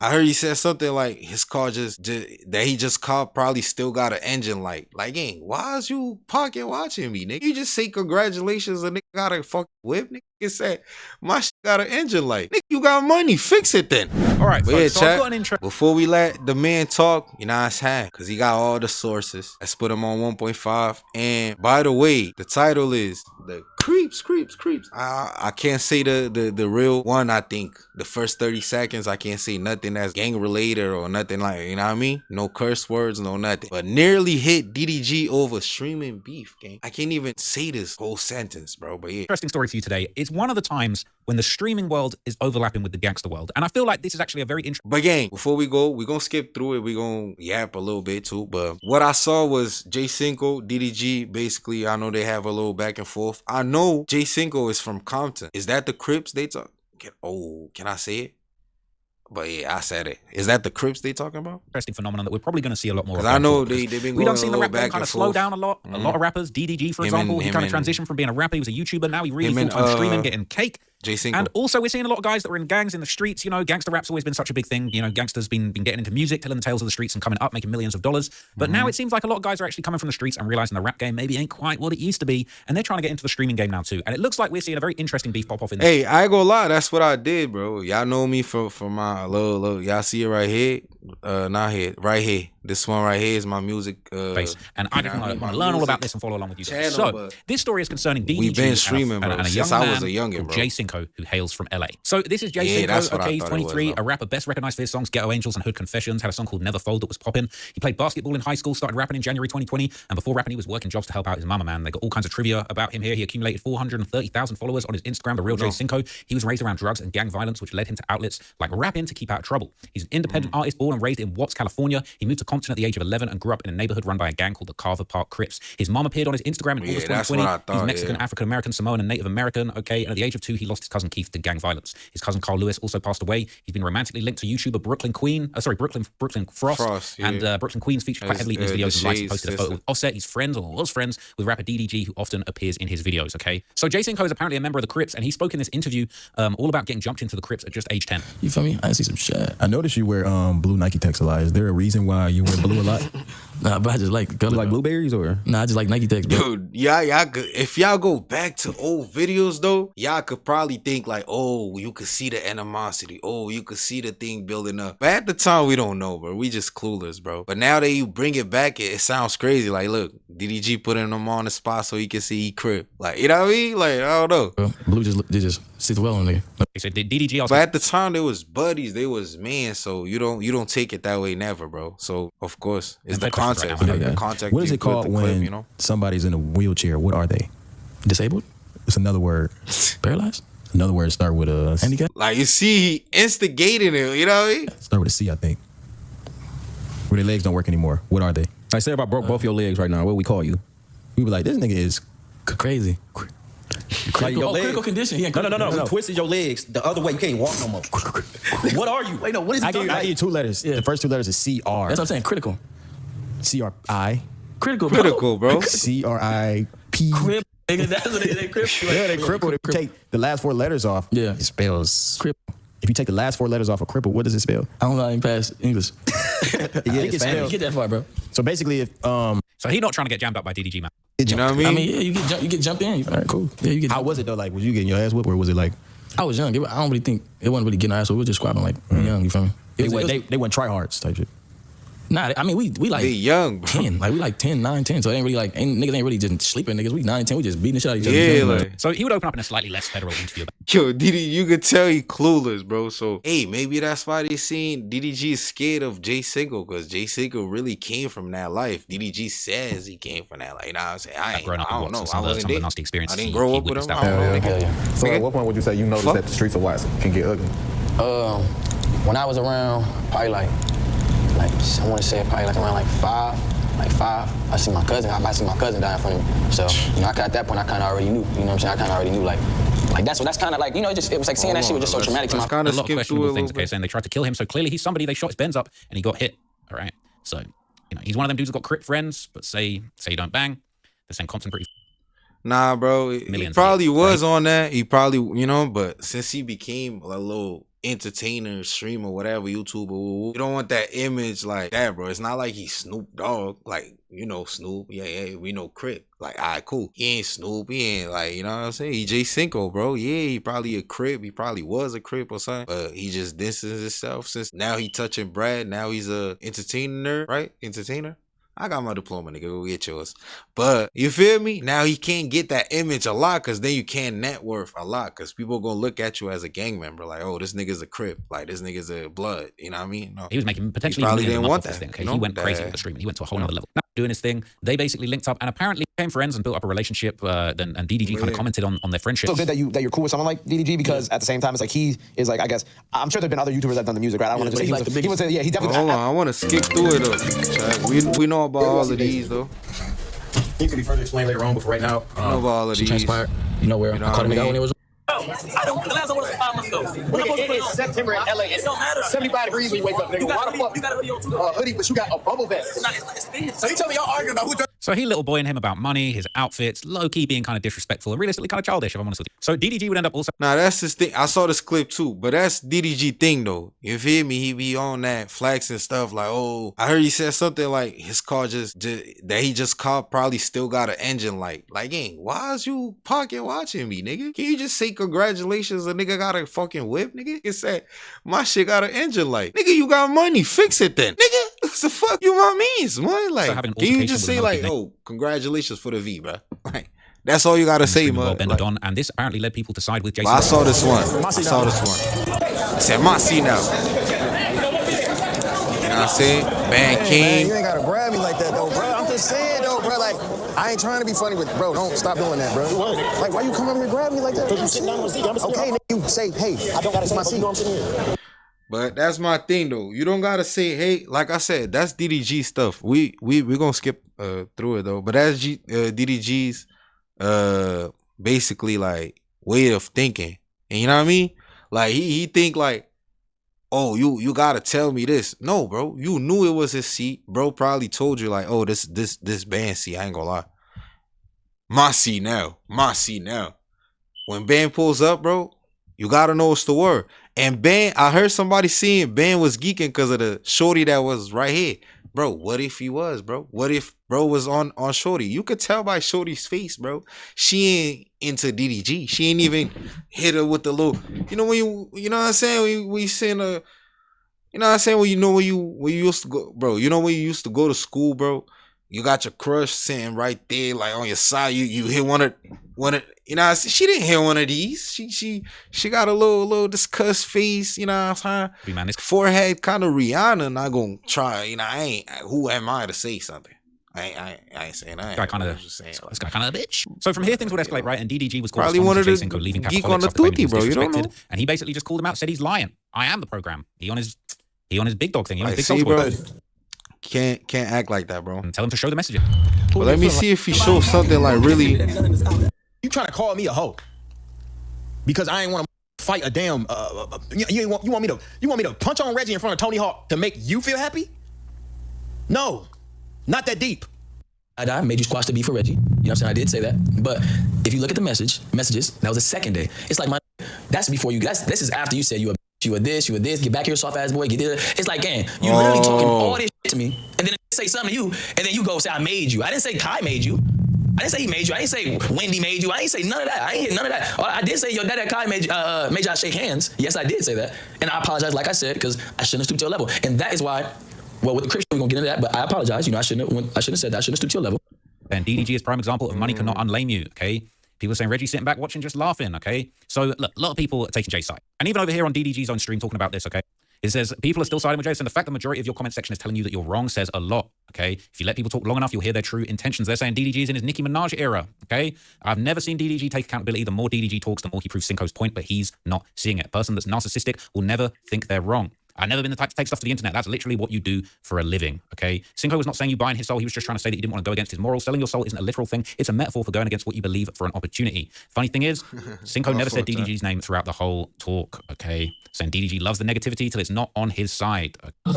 I heard he said something like his car that he just caught probably still got an engine light. Like, gang, why is you pocket watching me, nigga? You just say congratulations, a nigga got a fucking whip, nigga. It said my shit got an engine light. Nigga, you got money, fix it then. All right, but folks, yeah, so chat, I've got an intro. Before we let the man talk, you know what I'm saying? Because he got all the sources. Let's put him on 1.5. And by the way, the title is the Creeps. I can't say the real one. I think the first 30 seconds, I can't say nothing that's gang related or nothing like, you know what I mean? No curse words, no nothing. But nearly hit DDG over streaming beef, gang. I can't even say this whole sentence, bro. But yeah. Interesting story for you today. It's one of the times when the streaming world is overlapping with the gangster world. And I feel like this is actually a very interesting. But gang, before we go, we're gonna skip through it. We're gonna yap a little bit too. But what I saw was JAYCINCO, DDG, basically, I know they have a little back and forth. I know JAYCINCO is from Compton. Is that the Crips they talk? Can I say it? But yeah, I said it. Is that the Crips they talking about? Interesting phenomenon that we're probably going to see a lot more of. Because I know they've been going we don't see a the little rap game back kind and of slow forth. down a lot. A lot of rappers, DDG for example, he kind of transitioned from being a rapper. He was a YouTuber. Now he really full-time streaming, getting cake. JAYCINCO. And also we're seeing a lot of guys that were in gangs in the streets. You know, gangster rap's always been such a big thing. You know, gangsters been getting into music, telling the tales of the streets and coming up, making millions of dollars. But now it seems like a lot of guys are actually coming from the streets and realizing the rap game maybe ain't quite what it used to be. And they're trying to get into the streaming game now too. And it looks like we're seeing a very interesting beef pop off in there. Hey, I ain't gonna lie, that's what I did, bro. Y'all know me for my little, y'all see it right here? Not here, right here. This one right here is my music base. And I definitely want to learn all about this and follow along with you guys. So this story is concerning DDG. We've been streaming, bro, since I was a youngin', bro. JAYCINCO, who hails from LA. So this is JAYCINCO, okay, he's 23, a rapper best recognized for his songs Ghetto Angels and Hood Confessions, had a song called Never Fold that was popping. He played basketball in high school, started rapping in January 2020, and before rapping he was working jobs to help out his mama, man. They got all kinds of trivia about him here. He accumulated 430,000 followers on his Instagram, The Real JAYCINCO. He was raised around drugs and gang violence, which led him to outlets like rapping to keep out of trouble. He's an independent artist, born and raised in Watts, California. He moved to Compton at the age of 11 and grew up in a neighborhood run by a gang called the Carver Park Crips. His mom appeared on his Instagram in August 2020. He's Mexican, African-American, Samoan, and Native American, okay? And at the age of 2, he lost his cousin Keith to gang violence. His cousin Carl Lewis also passed away. He's been romantically linked to YouTuber Brooklyn Frost. And Brooklyn Queen's featured quite heavily in his videos. And posted a photo with Offset. He's friends, or was friends, with rapper DDG, who often appears in his videos, okay? So JAYCINCO is apparently a member of the Crips, and he spoke in this interview all about getting jumped into the Crips at just age 10. You feel me? I see some shit. I noticed you wear blue Nike Techs a lot. Is there a reason why you wear blue a lot? Nah, but I just like color. Like blueberries or? Nah, I just like Nike Techs, bro. Dude, y'all could, if y'all go back to old videos though, y'all could probably think like, oh, you could see the animosity. Oh, you could see the thing building up. But at the time, we don't know, bro. We just clueless, bro. But now that you bring it back, it sounds crazy. Like, look, DDG putting him on the spot so he can see he crib. Like, you know what I mean? Like, I don't know. Bro, blue just sits well on there. So DDG also. But at the time, they was buddies. They was men. So you don't take it that way, never, bro. So of course, it's the context. The context. What is it called when somebody's in a wheelchair? What are they? Disabled? It's another word. Paralyzed? Another word start with a handicap. Like you see, he instigating it. You know what I mean? Start with a C, I think. Where their legs don't work anymore. What are they? Like, say if I broke both your legs right now, what would we call you? We be like, this nigga is crazy. Critical condition. No. You twisted your legs the other way. You can't walk no more. What are you? Wait, no. What is he talking about? I give you 2 letters. Yeah. The first 2 letters is CR. That's what I'm saying. Critical. CRI. Critical, bro. CRIP. Crip. Nigga, that's what they cripple. Yeah, they cripple. If you take the last 4 letters off, yeah, it spells cripple. If you take the last 4 letters off of cripple, what does it spell? I don't know. I ain't pass English. Yeah, it's Spanish. Get that far, bro. So basically, if so he's not trying to get jammed up by DDG, man. You know what I mean? I mean, yeah, you get jumped in. All right, cool. Yeah, you get. How was it though? Like, was you getting your ass whooped, or was it like? I was young. I don't really think it wasn't really getting our ass. So we were just squabbling like young. You feel me? They went tryhards type shit. Nah, I mean we like they young, bro. 10, like we like 10, 9, 10. So it ain't really like niggas ain't really just sleeping niggas. We 9 and 10. We just beating the shit out of each other. Yeah, like. So he would open up in a slightly less federal interview. Yo, DD, you could tell he clueless, bro. So hey, maybe that's why they seen DDG is scared of JAYCINCO, because JAYCINCO really came from that life. DDG says he came from that life. You know what I'm saying? I don't know. I wasn't there. Nasty experiences. I didn't grow up with him. I don't know. So at what point would you say you noticed that the streets of Watts can get ugly? When I was around, probably like I want to say probably like around like five. I see my cousin die in front of me. So at that point I kind of already knew. You know what I'm saying? I kind of already knew like that's kind of like, you know, it was like seeing that shit was just so traumatic to my. A lot of questionable things. Okay, saying they tried to kill him. So clearly he's somebody. They shot his Benz up and he got hit. All right. So you know he's one of them dudes who got Crip friends, but say you don't bang. They're saying Compton pretty. Nah, bro. He probably was on that. He probably, you know, but since he became a little entertainer, streamer, whatever, YouTuber. You don't want that image like that, bro. It's not like he's Snoop Dogg. Like, you know Snoop. Yeah, we know Crip. Like, alright, cool. He ain't Snoop. He ain't like, you know what I'm saying? He JAYCINCO, bro. Yeah, he probably a Crip. He probably was a Crip or something. But he just distances himself since now he touching Brad. Now he's a entertainer, right? Entertainer. I got my diploma, nigga. Go get yours. But you feel me? Now he can't get that image a lot because then you can't net worth a lot because people gonna look at you as a gang member like, oh, this nigga's a Crip. Like, this nigga's a blood. You know what I mean? No. He was making potentially probably millions didn't want this that. thing. Okay, No, he went crazy with the streaming. He went to a whole nother level. Now, doing his thing, they basically linked up and apparently became friends and built up a relationship. And DDG kind of commented on their friendship. So good that you're cool with someone like DDG because at the same time it's like he is like, I guess I'm sure there've been other YouTubers that have done the music, right? I don't want to just say he was he definitely. Hold on, I want to skip through it though. Chad. We know about all of these though. You can be further explained later on, but for right now, know about all of she these. transpired. You know where I caught him when it was. I don't. The last time was 5 months ago. It is September in LA. It don't matter. 75 degrees when you wake up, nigga. Why the fuck? You got a hoodie on too. Hoodie, but you got a bubble vest. So you tell me y'all arguing about who? So he little boying him about money, his outfits, low-key being kind of disrespectful and realistically kind of childish, if I'm honest with you. So DDG would end up also... Nah, that's his thing. I saw this clip too, but that's DDG thing though. You feel me? He be on that flex and stuff like, oh, I heard he said something like his car just that he just caught probably still got an engine light. Like, hey, why is you pocket watching me, nigga? Can you just say congratulations? A nigga got a fucking whip, nigga? It said my shit got an engine light. Nigga, you got money, fix it then. Nigga, what the fuck you my means, man? Like, so can you just say like, oh, congratulations for the V, bro? Like, that's all you gotta say, man. Like, and this apparently led people to side with JAYCINCO. I saw this one. I saw this one. He said, Mossy now. You know what I'm saying? Bang King. Man, you ain't gotta grab me like that, though, bro. I'm just saying, though, bro. Like, I ain't trying to be funny with, bro. Don't stop doing that, bro. Like, why you come over here and grab me like that? Because you sitting down on the seat. Okay, you say, hey, I don't gotta say my seat. I'm sitting here. But that's my thing though. You don't gotta say, hey, like I said, that's DDG stuff. We gonna skip through it though. But that's DDG's basically like way of thinking. And you know what I mean? Like he think like, oh, you gotta tell me this. No, bro. You knew it was his seat. Bro probably told you like, oh, this band seat. I ain't gonna lie. My seat now. My seat now. When band pulls up, bro, you gotta know what's the word. And Ben, I heard somebody saying Ben was geeking because of the shorty that was right here. Bro, what if he was, bro? What if bro was on shorty? You could tell by shorty's face, bro. She ain't into DDG. She ain't even hit her with the little, you know, when you know what I'm saying? When you saying you know what I'm saying? When you used to go, bro, you know when you used to go to school, bro? You got your crush sitting right there, like on your side. You hit one of, you know. She didn't hit one of these. She got a little disgust face, you know what I'm saying? Forehead kind of Rihanna. Not gonna try, you know. Who am I to say something? I ain't saying that. This guy kind of a bitch. So from here, things would escalate, right? And DDG was called probably one of the JAYCINCO, leaving geek on the Tutti, bro. You don't know. And he basically just called him out, said he's lying. I am the program. He on his big dog thing. He on his big dog bro. Can't act like that, bro. And tell him to show the messaging. But let me see if he shows something like really. You trying to call me a hoe because I ain't want to fight a damn. You want me to punch on Reggie in front of Tony Hawk to make you feel happy? No, not that deep. I made you squash the beef for Reggie. You know what I'm saying? I did say that. But if you look at the messages, that was the second day. It's like that's before you. This is after you said you were this. Get back here, soft ass boy. Get this. It's like, gang, you literally talking all this shit to me, and then say something to you, and then you go say I made you. I didn't say Kai made you. I didn't say he made you. I didn't say Wendy made you. I didn't say none of that. I ain't hear none of that. I did say your dad Kai made y'all shake hands. Yes, I did say that, and I apologize, like I said, because I shouldn't have stooped to your level, and that is why. Well, with the Crips, we're gonna get into that, but I apologize. You know, I shouldn't have said that. I shouldn't have stooped to your level. And DDG is prime example of money cannot unlame you. Okay. People are saying Reggie sitting back watching, just laughing, okay? So look, a lot of people are taking Jay's side. And even over here on DDG's own stream talking about this, okay? It says people are still siding with Jay, and the fact the majority of your comment section is telling you that you're wrong says a lot, okay? If you let people talk long enough, you'll hear their true intentions. They're saying DDG is in his Nicki Minaj era, okay? I've never seen DDG take accountability. The more DDG talks, the more he proves Cinco's point, but he's not seeing it. A person that's narcissistic will never think they're wrong. I've never been the type to take stuff to the internet. That's literally what you do for a living, okay? Cinco was not saying you buying his soul. He was just trying to say that he didn't want to go against his morals. Selling your soul isn't a literal thing. It's a metaphor for going against what you believe for an opportunity. Funny thing is, Cinco never said DDG's name throughout the whole talk, okay? Saying DDG loves the negativity till it's not on his side. I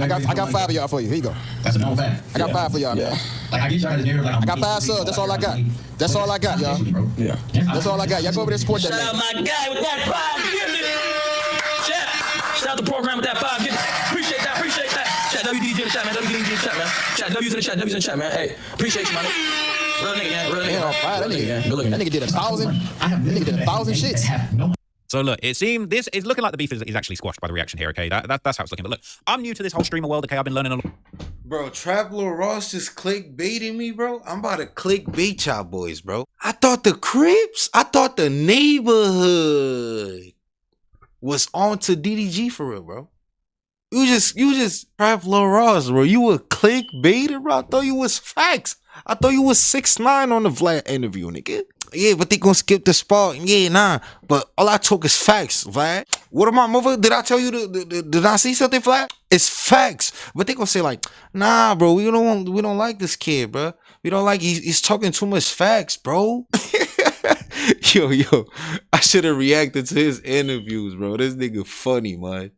got 5 of y'all for you. Here you go. That's a known fact. I got 5 for y'all, man. Like I get y'all the narrative. Like I got 5 subs. That's all I got. That's all I got, y'all. Yeah. That's all I got. Y'all go over there and support that. Shout out my guy with that 5. Give me. Shout out the program with that 5. Give me. Appreciate that. Appreciate that. Chat WDG in the chat, man. WDG in the chat, man. Chat W's in the chat. W's in the chat, man. Hey, appreciate you, man. Real nigga, man. Real nigga. Man, on fire. That nigga did 1,000. That nigga did 1,000 shits. So look, it seemed this is looking like the beef is actually squashed by the reaction here, okay? That's how it's looking. But look, I'm new to this whole streamer world, okay? I've been learning a lot. Bro, Trap Lil Ross just clickbaiting me, bro. I'm about to clickbait y'all boys, bro. I thought the Crips, I thought the neighborhood was on to DDG for real, bro. You just Trap Lil Ross, bro. You were clickbaiting, bro. I thought you was facts. I thought you was 6ix9ine on the Vlad interview, nigga. Yeah, but they gonna skip the spot. Yeah, nah. But all I took is facts, Vlad. What am I, mother? Did I tell you? Did I see something, Vlad? It's facts. But they gonna say like, nah, bro. We don't like this kid, bro. We don't like. He's talking too much facts, bro. Yo, I should have reacted to his interviews, bro. This nigga funny, man.